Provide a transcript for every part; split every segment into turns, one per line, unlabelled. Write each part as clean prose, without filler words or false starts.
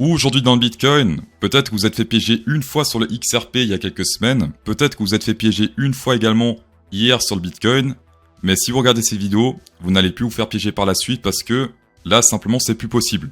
Ou aujourd'hui dans le Bitcoin, peut-être que vous êtes fait piéger une fois sur le XRP il y a quelques semaines, peut-être que vous êtes fait piéger une fois également hier sur le Bitcoin, mais si vous regardez ces vidéos, vous n'allez plus vous faire piéger par la suite parce que là simplement c'est plus possible.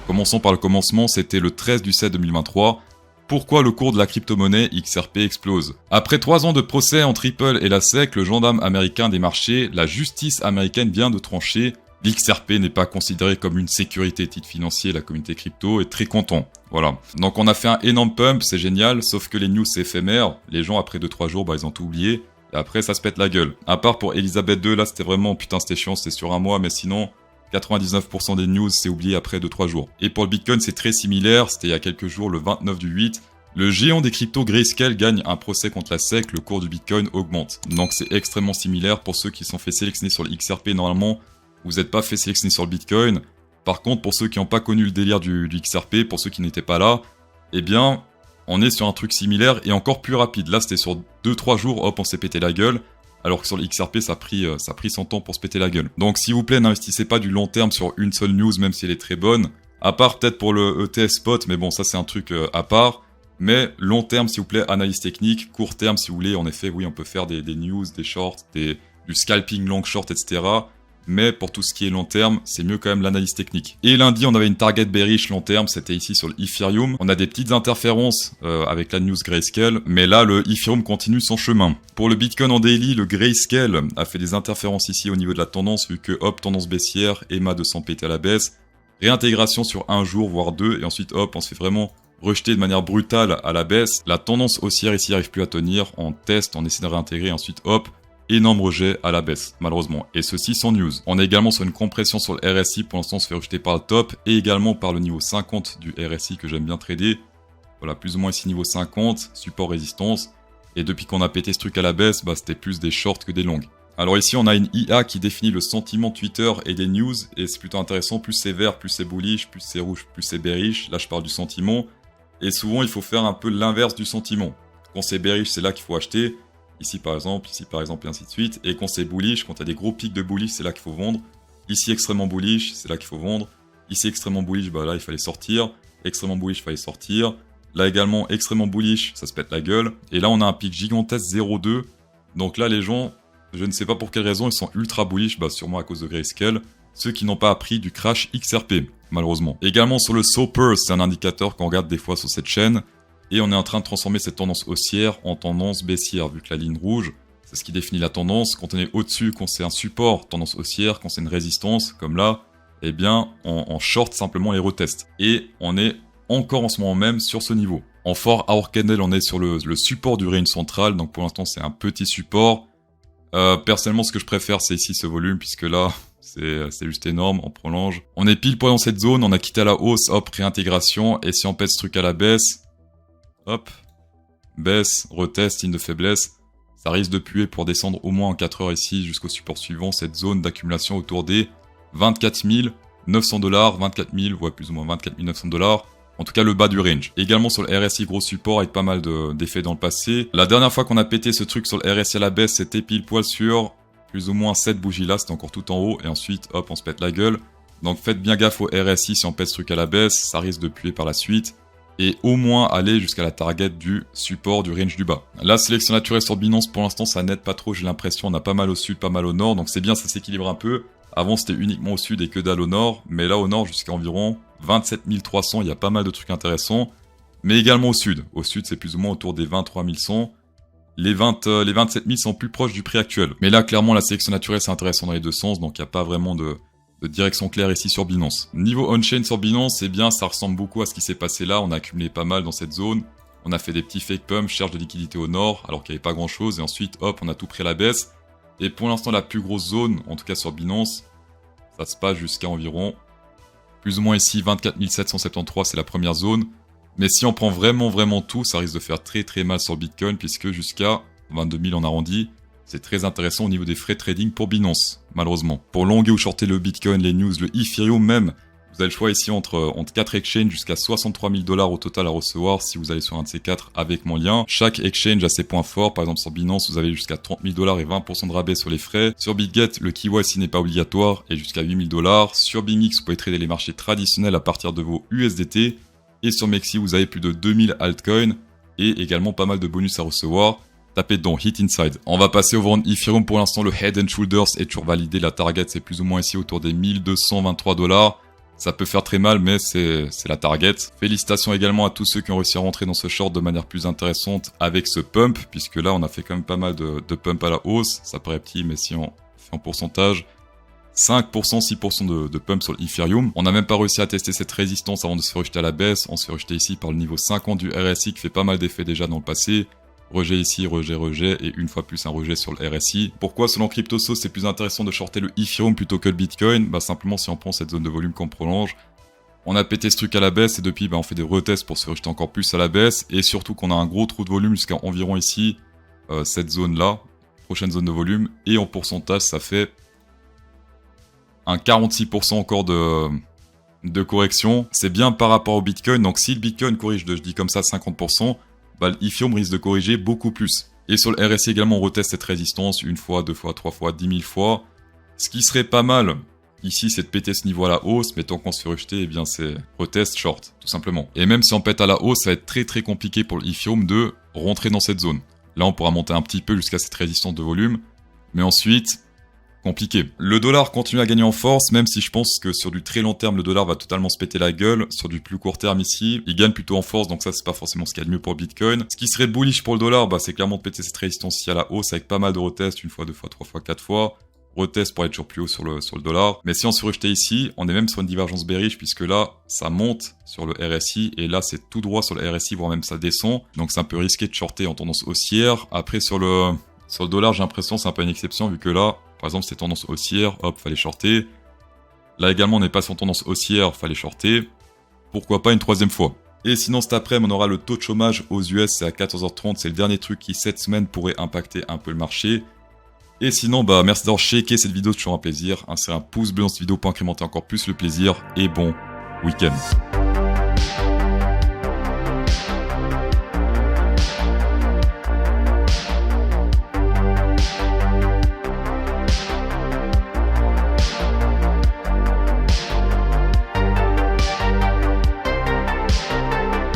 Commençons par le commencement, c'était le 13 du 7 2023. Pourquoi le cours de la crypto-monnaie XRP explose? Après 3 ans de procès entre Ripple et la SEC, le gendarme américain des marchés, la justice américaine vient de trancher. L'XRP n'est pas considéré comme une sécurité titre financier, la communauté crypto est très content. Voilà. Donc on a fait un énorme pump, c'est génial, sauf que les news c'est éphémère. Les gens après 2-3 jours, ils ont tout oublié. Et après ça se pète la gueule. À part pour Elisabeth II, là c'était vraiment, putain c'était chiant, c'était sur un mois, mais sinon... 99% des news, c'est oublié après 2-3 jours. Et pour le Bitcoin, c'est très similaire. C'était il y a quelques jours, le 29 du 8. Le géant des cryptos Grayscale gagne un procès contre la SEC. Le cours du Bitcoin augmente. Donc c'est extrêmement similaire pour ceux qui sont fait sélectionner sur le XRP. Normalement, vous n'êtes pas fait sélectionner sur le Bitcoin. Par contre, pour ceux qui n'ont pas connu le délire du XRP, pour ceux qui n'étaient pas là, eh bien, on est sur un truc similaire et encore plus rapide. Là, c'était sur 2-3 jours, hop, on s'est pété la gueule. Alors que sur le XRP, ça a pris son temps pour se péter la gueule. Donc s'il vous plaît, n'investissez pas du long terme sur une seule news, même si elle est très bonne. À part peut-être pour le ETF spot, mais bon, ça c'est un truc à part. Mais long terme, s'il vous plaît, analyse technique. Court terme, si vous voulez, en effet, oui, on peut faire des news, des shorts, du scalping long short, etc. Mais pour tout ce qui est long terme, c'est mieux quand même l'analyse technique. Et lundi, on avait une target bearish long terme, c'était ici sur le Ethereum. On a des petites interférences avec la news Grayscale, mais là, le Ethereum continue son chemin. Pour le Bitcoin en daily, le Grayscale a fait des interférences ici au niveau de la tendance, vu que hop, tendance baissière, EMA 200 pété à la baisse, réintégration sur un jour, voire 2, et ensuite hop, on se fait vraiment rejeter de manière brutale à la baisse. La tendance haussière ici n'arrive plus à tenir, on teste, on essaie de réintégrer, ensuite hop, énorme rejet à la baisse, malheureusement. Et ceci sans news. On est également sur une compression sur le RSI, pour l'instant on se fait rejeter par le top, et également par le niveau 50 du RSI que j'aime bien trader. Voilà, plus ou moins ici niveau 50, support résistance. Et depuis qu'on a pété ce truc à la baisse, c'était plus des shorts que des longues. Alors ici on a une IA qui définit le sentiment Twitter et des news, et c'est plutôt intéressant, plus c'est vert, plus c'est bullish, plus c'est rouge, plus c'est bearish. Là je parle du sentiment, et souvent il faut faire un peu l'inverse du sentiment. Quand c'est bearish, c'est là qu'il faut acheter. Ici par exemple, et ainsi de suite. Et quand c'est bullish, quand il y a des gros pics de bullish, c'est là qu'il faut vendre. Ici extrêmement bullish, c'est là qu'il faut vendre. Ici extrêmement bullish, là il fallait sortir. Extrêmement bullish, il fallait sortir. Là également extrêmement bullish, ça se pète la gueule. Et là on a un pic gigantesque 0,2. Donc là les gens, je ne sais pas pour quelle raison, ils sont ultra bullish, sûrement à cause de Grayscale. Ceux qui n'ont pas appris du crash XRP, malheureusement. Également sur le SOPR, c'est un indicateur qu'on regarde des fois sur cette chaîne. Et on est en train de transformer cette tendance haussière en tendance baissière, vu que la ligne rouge, c'est ce qui définit la tendance. Quand on est au-dessus, quand c'est un support, tendance haussière, quand c'est une résistance, comme là, eh bien, on short simplement les retests. Et on est encore en ce moment même sur ce niveau. En fort hour candle, on est sur le support du range central, donc pour l'instant, c'est un petit support. Personnellement, ce que je préfère, c'est ici ce volume, puisque là, c'est juste énorme, on prolonge. On est pile poil dans cette zone, on a quitté à la hausse, hop, réintégration, et si on pète ce truc à la baisse, hop, baisse, retest, signe de faiblesse. Ça risque de puer pour descendre au moins en 4 heures ici jusqu'au support suivant, cette zone d'accumulation autour des 24 900 $, 24 000, ouais plus ou moins 24 900 $. En tout cas le bas du range. Également sur le RSI, gros support avec pas mal d'effets dans le passé. La dernière fois qu'on a pété ce truc sur le RSI à la baisse, c'était pile poil sur plus ou moins cette bougie là, c'était encore tout en haut. Et ensuite, hop, on se pète la gueule. Donc faites bien gaffe au RSI si on pète ce truc à la baisse, ça risque de puer par la suite. Et au moins aller jusqu'à la target du support du range du bas. La sélection naturelle sur Binance, pour l'instant, ça n'aide pas trop, j'ai l'impression. On a pas mal au sud, pas mal au nord, donc c'est bien, ça s'équilibre un peu. Avant, c'était uniquement au sud et que dalle au nord, mais là, au nord, jusqu'à environ 27 300, il y a pas mal de trucs intéressants. Mais également au sud. Au sud, c'est plus ou moins autour des 23 100. Les 27 000 sont plus proches du prix actuel. Mais là, clairement, la sélection naturelle, c'est intéressant dans les deux sens, donc il n'y a pas vraiment de direction claire ici sur Binance. Niveau on-chain sur Binance, eh bien, ça ressemble beaucoup à ce qui s'est passé là. On a accumulé pas mal dans cette zone. On a fait des petits fake pumps, cherche de liquidité au nord, alors qu'il n'y avait pas grand chose. Et ensuite, hop, on a tout pris à la baisse. Et pour l'instant, la plus grosse zone, en tout cas sur Binance, ça se passe jusqu'à environ, plus ou moins ici, 24 773, c'est la première zone. Mais si on prend vraiment tout, ça risque de faire très mal sur le Bitcoin, puisque jusqu'à 22 000 en arrondi, c'est très intéressant au niveau des frais de trading pour Binance, malheureusement. Pour longer ou shorter le Bitcoin, les news, le Ethereum même, Vous avez le choix ici entre 4 exchanges jusqu'à 63 000 $ au total à recevoir si vous allez sur un de ces 4 avec mon lien. Chaque exchange a ses points forts. Par exemple, sur Binance, vous avez jusqu'à 30 000 $ et 20% de rabais sur les frais. Sur BitGet, le KYC n'est pas obligatoire et jusqu'à 8 000 $. Sur BingX, vous pouvez trader les marchés traditionnels à partir de vos USDT. Et sur Mexi, vous avez plus de 2000 altcoins et également pas mal de bonus à recevoir. Tapez dedans, Hit Inside. On va passer au vendre Ethereum. Pour l'instant, le Head and Shoulders est toujours validé. La target, c'est plus ou moins ici autour des 1223 $. Ça peut faire très mal, mais c'est la target. Félicitations également à tous ceux qui ont réussi à rentrer dans ce short de manière plus intéressante avec ce pump, puisque là, on a fait quand même pas mal de pump à la hausse. Ça paraît petit, mais si on fait en pourcentage, 5%, 6% de pump sur l'Ethereum. On n'a même pas réussi à tester cette résistance avant de se faire rejeter à la baisse. On se fait rejeter ici par le niveau 50 du RSI qui fait pas mal d'effets déjà dans le passé. Rejet ici, rejet, et une fois plus un rejet sur le RSI. Pourquoi selon CryptoSauce c'est plus intéressant de shorter le Ethereum plutôt que le Bitcoin? Bah simplement si on prend cette zone de volume qu'on prolonge. On a pété ce truc à la baisse et depuis on fait des retests pour se rejeter encore plus à la baisse. Et surtout qu'on a un gros trou de volume jusqu'à environ ici, cette zone là, prochaine zone de volume. Et en pourcentage ça fait un 46% encore de correction. C'est bien par rapport au Bitcoin. Donc si le Bitcoin corrige de, je dis comme ça, 50%, l'Ethereum risque de corriger beaucoup plus. Et sur le RSI également, on reteste cette résistance une fois, 2 fois, 3 fois, 10 000 fois. Ce qui serait pas mal ici, c'est de péter ce niveau à la hausse, mais tant qu'on se fait rejeter, eh bien c'est retest short, tout simplement. Et même si on pète à la hausse, ça va être très très compliqué pour l'Ethereum de rentrer dans cette zone. Là, on pourra monter un petit peu jusqu'à cette résistance de volume, mais ensuite, compliqué. Le dollar continue à gagner en force, même si je pense que sur du très long terme, le dollar va totalement se péter la gueule. Sur du plus court terme ici, il gagne plutôt en force, donc ça c'est pas forcément ce qu'il y a de mieux pour Bitcoin. Ce qui serait bullish pour le dollar, c'est clairement de péter cette résistance ici à la hausse avec pas mal de retests, une fois, 2 fois, 3 fois, 4 fois. Retest pour être toujours plus haut sur le dollar. Mais si on se rejetait ici, on est même sur une divergence bearish puisque là, ça monte sur le RSI et là, c'est tout droit sur le RSI, voire même ça descend. Donc c'est un peu risqué de shorter en tendance haussière. Après, sur le dollar, j'ai l'impression que c'est un peu une exception vu que là, par exemple, c'est tendance haussière, hop, fallait shorter. Là également, on n'est pas sur tendance haussière, fallait shorter. Pourquoi pas une troisième fois? Et sinon, cet après-midi, on aura le taux de chômage aux US, c'est à 14h30. C'est le dernier truc qui, cette semaine, pourrait impacter un peu le marché. Et sinon, merci d'avoir checké cette vidéo, c'est toujours un plaisir. Insérez un pouce bleu dans cette vidéo pour incrémenter encore plus le plaisir. Et bon week-end.